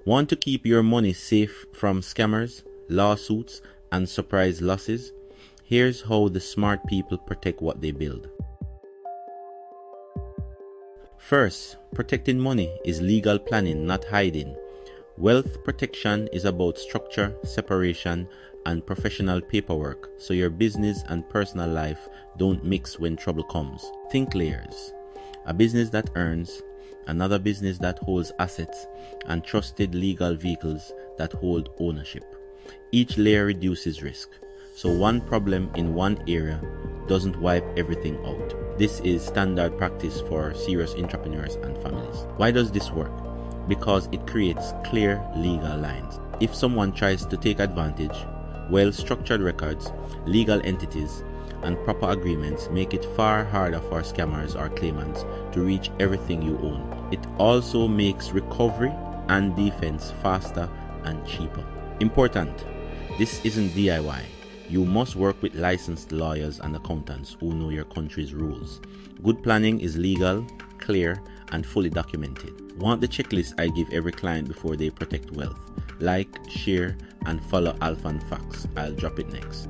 Want to keep your money safe from scammers, lawsuits, and surprise losses? Here's how the smart people protect what they build. First, protecting money is legal planning, not hiding. Wealth protection is about structure, separation, and professional paperwork, so your business and personal life don't mix when trouble comes. Think layers. A business that earns, another business that holds assets, and trusted legal vehicles that hold ownership. Each layer reduces risk, so one problem in one area doesn't wipe everything out. This is standard practice for serious entrepreneurs and families. Why does this work? Because it creates clear legal lines. If someone tries to take advantage, well-structured records, legal entities, and proper agreements make it far harder for scammers or claimants to reach everything you own. It also makes recovery and defense faster and cheaper. Important: this isn't DIY. You must work with licensed lawyers and accountants who know your country's rules. Good planning is legal, clear, and fully documented. Want the checklist I give every client before they protect wealth? Like, share, and follow Alpha and Facts. I'll drop it next.